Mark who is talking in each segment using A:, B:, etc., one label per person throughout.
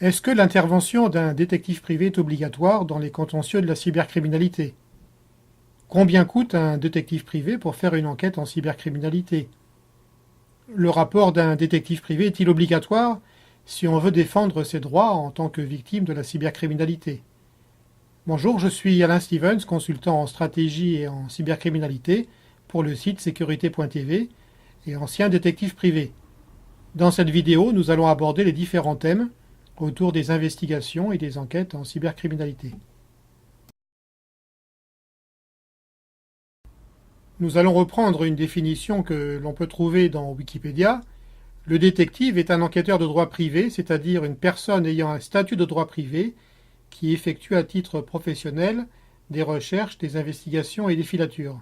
A: Est-ce que l'intervention d'un détective privé est obligatoire dans les contentieux de la cybercriminalité? Combien coûte un détective privé pour faire une enquête en cybercriminalité? Le rapport d'un détective privé est-il obligatoire si on veut défendre ses droits en tant que victime de la cybercriminalité? Bonjour, je suis Alain Stevens, consultant en stratégie et en cybercriminalité pour le site sécurité.tv et ancien détective privé. Dans cette vidéo, nous allons aborder les différents thèmes autour des investigations et des enquêtes en cybercriminalité. Nous allons reprendre une définition que l'on peut trouver dans Wikipédia. Le détective est un enquêteur de droit privé, c'est-à-dire une personne ayant un statut de droit privé qui effectue à titre professionnel des recherches, des investigations et des filatures.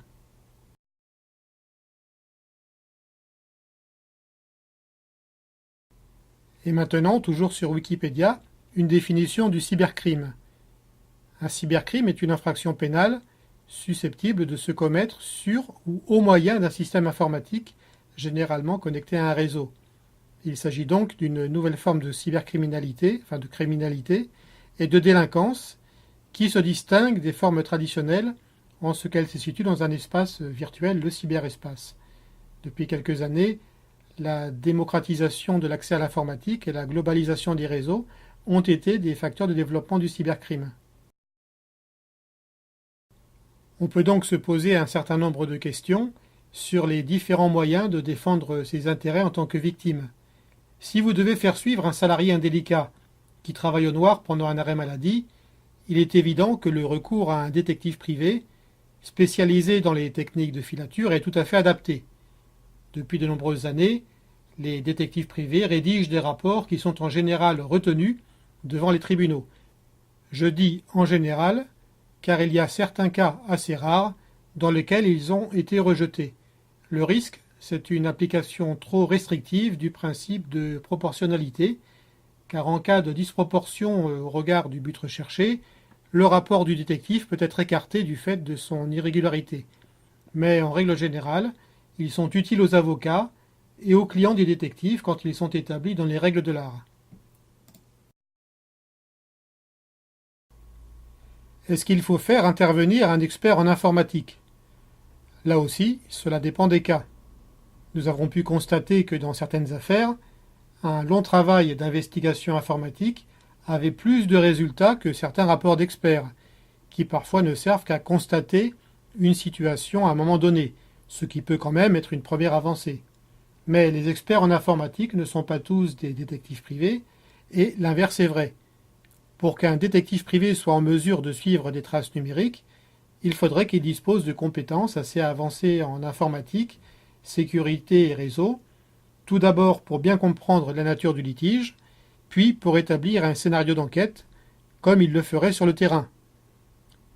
A: Et maintenant, toujours sur Wikipédia, une définition du cybercrime. Un cybercrime est une infraction pénale susceptible de se commettre sur ou au moyen d'un système informatique généralement connecté à un réseau. Il s'agit donc d'une nouvelle forme de cybercriminalité, de criminalité et de délinquance qui se distingue des formes traditionnelles en ce qu'elle se situe dans un espace virtuel, le cyberespace. Depuis quelques années, la démocratisation de l'accès à l'informatique et la globalisation des réseaux ont été des facteurs de développement du cybercrime. On peut donc se poser un certain nombre de questions sur les différents moyens de défendre ses intérêts en tant que victime. Si vous devez faire suivre un salarié indélicat qui travaille au noir pendant un arrêt maladie, il est évident que le recours à un détective privé spécialisé dans les techniques de filature est tout à fait adapté. Depuis de nombreuses années, les détectives privés rédigent des rapports qui sont en général retenus devant les tribunaux. Je dis en général car il y a certains cas assez rares dans lesquels ils ont été rejetés. Le risque, c'est une application trop restrictive du principe de proportionnalité, car en cas de disproportion au regard du but recherché, le rapport du détective peut être écarté du fait de son irrégularité. Mais en règle générale, ils sont utiles aux avocats et aux clients des détectives quand ils sont établis dans les règles de l'art. Est-ce qu'il faut faire intervenir un expert en informatique? Là aussi, cela dépend des cas. Nous avons pu constater que dans certaines affaires, un long travail d'investigation informatique avait plus de résultats que certains rapports d'experts, qui parfois ne servent qu'à constater une situation à un moment donné, ce qui peut quand même être une première avancée. Mais les experts en informatique ne sont pas tous des détectives privés, et l'inverse est vrai. Pour qu'un détective privé soit en mesure de suivre des traces numériques, il faudrait qu'il dispose de compétences assez avancées en informatique, sécurité et réseau, tout d'abord pour bien comprendre la nature du litige, puis pour établir un scénario d'enquête, comme il le ferait sur le terrain.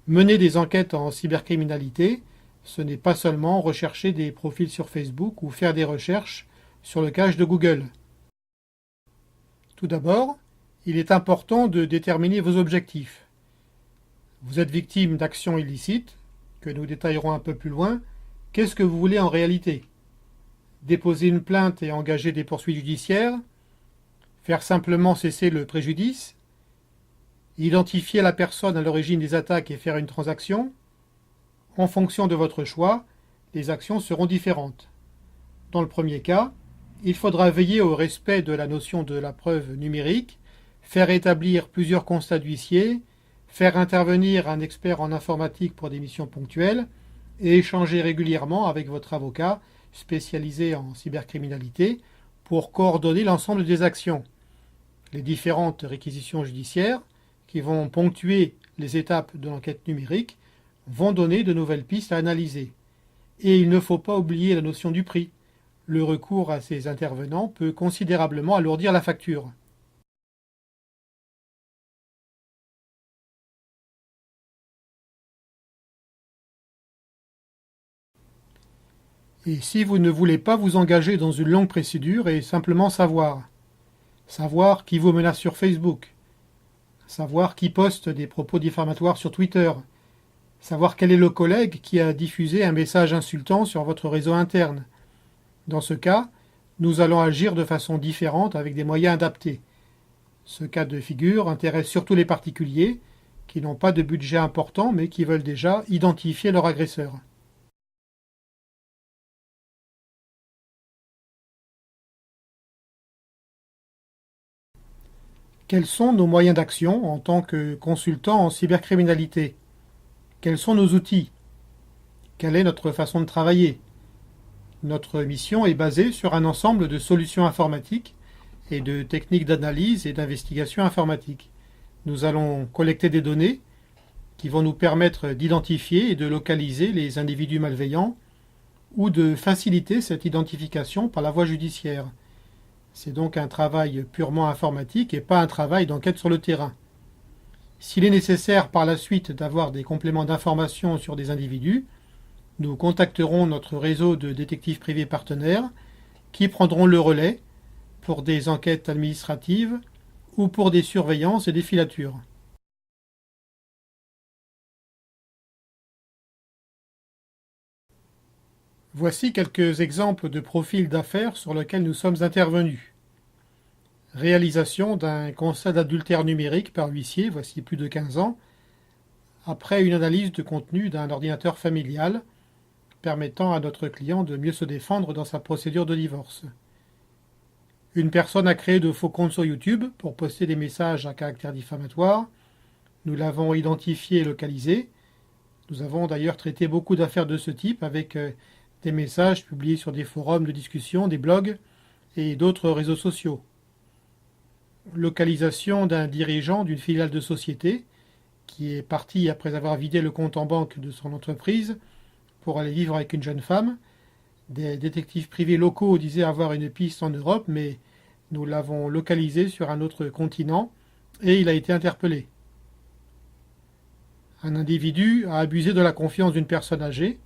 A: Mener des enquêtes en cybercriminalité, ce n'est pas seulement rechercher des profils sur Facebook ou faire des recherches sur le cache de Google. Tout d'abord, il est important de déterminer vos objectifs. Vous êtes victime d'actions illicites, que nous détaillerons un peu plus loin. Qu'est-ce que vous voulez en réalité? Déposer une plainte et engager des poursuites judiciaires? Faire simplement cesser le préjudice? Identifier la personne à l'origine des attaques et faire une transaction? En fonction de votre choix, les actions seront différentes. Dans le premier cas, il faudra veiller au respect de la notion de la preuve numérique, faire établir plusieurs constats d'huissier, faire intervenir un expert en informatique pour des missions ponctuelles et échanger régulièrement avec votre avocat spécialisé en cybercriminalité pour coordonner l'ensemble des actions. Les différentes réquisitions judiciaires qui vont ponctuer les étapes de l'enquête numérique vont donner de nouvelles pistes à analyser. Et il ne faut pas oublier la notion du prix. Le recours à ces intervenants peut considérablement alourdir la facture. Et si vous ne voulez pas vous engager dans une longue procédure et simplement savoir qui vous menace sur Facebook, savoir qui poste des propos diffamatoires sur Twitter, savoir quel est le collègue qui a diffusé un message insultant sur votre réseau interne. Dans ce cas, nous allons agir de façon différente avec des moyens adaptés. Ce cas de figure intéresse surtout les particuliers qui n'ont pas de budget important mais qui veulent déjà identifier leur agresseur. Quels sont nos moyens d'action en tant que consultants en cybercriminalité? Quels sont nos outils? Quelle est notre façon de travailler? Notre mission est basée sur un ensemble de solutions informatiques et de techniques d'analyse et d'investigation informatique. Nous allons collecter des données qui vont nous permettre d'identifier et de localiser les individus malveillants ou de faciliter cette identification par la voie judiciaire. C'est donc un travail purement informatique et pas un travail d'enquête sur le terrain. S'il est nécessaire par la suite d'avoir des compléments d'information sur des individus, nous contacterons notre réseau de détectives privés partenaires qui prendront le relais pour des enquêtes administratives ou pour des surveillances et des filatures. Voici quelques exemples de profils d'affaires sur lesquels nous sommes intervenus. Réalisation d'un constat d'adultère numérique par huissier, voici plus de 15 ans, après une analyse de contenu d'un ordinateur familial permettant à notre client de mieux se défendre dans sa procédure de divorce. Une personne a créé de faux comptes sur YouTube pour poster des messages à caractère diffamatoire. Nous l'avons identifié et localisé. Nous avons d'ailleurs traité beaucoup d'affaires de ce type avec des messages publiés sur des forums de discussion, des blogs et d'autres réseaux sociaux. Localisation d'un dirigeant d'une filiale de société qui est parti après avoir vidé le compte en banque de son entreprise pour aller vivre avec une jeune femme. Des détectives privés locaux disaient avoir une piste en Europe, mais nous l'avons localisé sur un autre continent et il a été interpellé. Un individu a abusé de la confiance d'une personne âgée.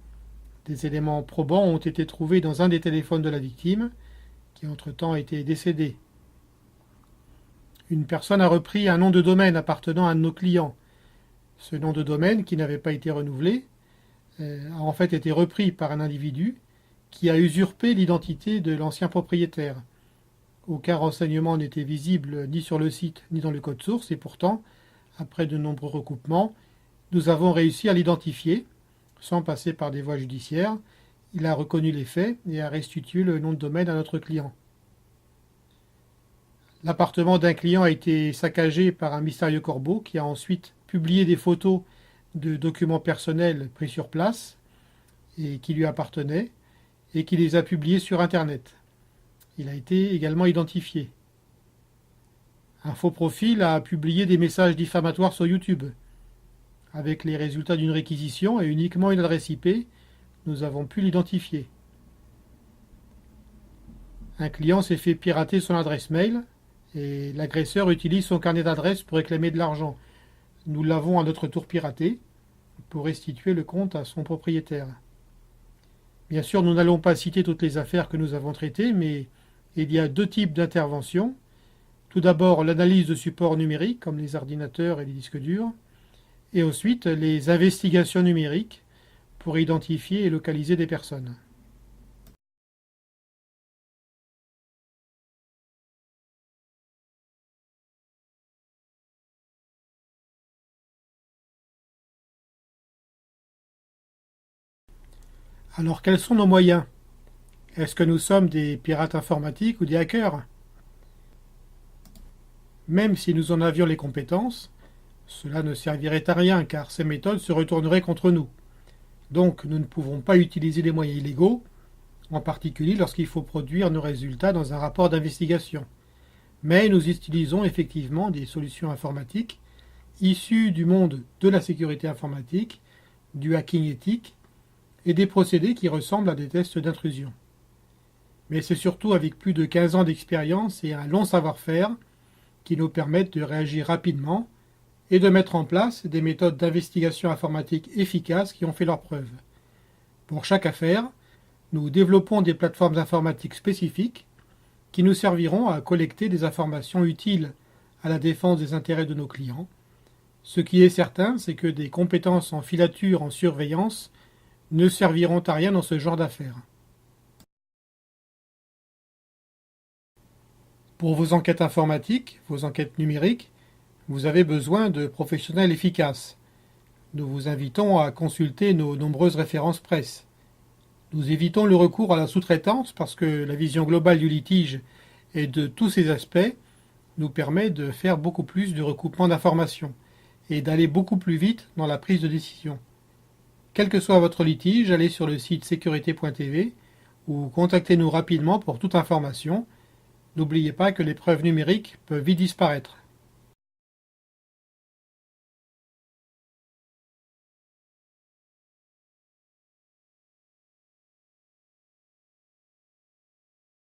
A: Des éléments probants ont été trouvés dans un des téléphones de la victime, qui entre-temps a été décédé. Une personne a repris un nom de domaine appartenant à un de nos clients. Ce nom de domaine, qui n'avait pas été renouvelé, a en fait été repris par un individu qui a usurpé l'identité de l'ancien propriétaire. Aucun renseignement n'était visible ni sur le site ni dans le code source et pourtant, après de nombreux recoupements, nous avons réussi à l'identifier sans passer par des voies judiciaires. Il a reconnu les faits et a restitué le nom de domaine à notre client. L'appartement d'un client a été saccagé par un mystérieux corbeau qui a ensuite publié des photos de documents personnels pris sur place et qui lui appartenaient et qui les a publiés sur Internet. Il a été également identifié. Un faux profil a publié des messages diffamatoires sur YouTube. Avec les résultats d'une réquisition et uniquement une adresse IP, nous avons pu l'identifier. Un client s'est fait pirater son adresse mail et l'agresseur utilise son carnet d'adresses pour réclamer de l'argent. Nous l'avons à notre tour piraté pour restituer le compte à son propriétaire. Bien sûr, nous n'allons pas citer toutes les affaires que nous avons traitées, mais il y a deux types d'interventions. Tout d'abord, l'analyse de supports numériques, comme les ordinateurs et les disques durs, et ensuite les investigations numériques pour identifier et localiser des personnes. Alors, quels sont nos moyens? Est-ce que nous sommes des pirates informatiques ou des hackers? Même si nous en avions les compétences, cela ne servirait à rien car ces méthodes se retourneraient contre nous. Donc nous ne pouvons pas utiliser les moyens illégaux, en particulier lorsqu'il faut produire nos résultats dans un rapport d'investigation. Mais nous utilisons effectivement des solutions informatiques issues du monde de la sécurité informatique, du hacking éthique et des procédés qui ressemblent à des tests d'intrusion. Mais c'est surtout avec plus de 15 ans d'expérience et un long savoir-faire qui nous permettent de réagir rapidement et de mettre en place des méthodes d'investigation informatique efficaces qui ont fait leurs preuves. Pour chaque affaire, nous développons des plateformes informatiques spécifiques qui nous serviront à collecter des informations utiles à la défense des intérêts de nos clients. Ce qui est certain, c'est que des compétences en filature, en surveillance, ne serviront à rien dans ce genre d'affaires. Pour vos enquêtes informatiques, vos enquêtes numériques, vous avez besoin de professionnels efficaces. Nous vous invitons à consulter nos nombreuses références presse. Nous évitons le recours à la sous-traitance parce que la vision globale du litige et de tous ses aspects nous permet de faire beaucoup plus de recoupement d'informations et d'aller beaucoup plus vite dans la prise de décision. Quel que soit votre litige, allez sur le site sécurité.tv ou contactez-nous rapidement pour toute information. N'oubliez pas que les preuves numériques peuvent vite disparaître.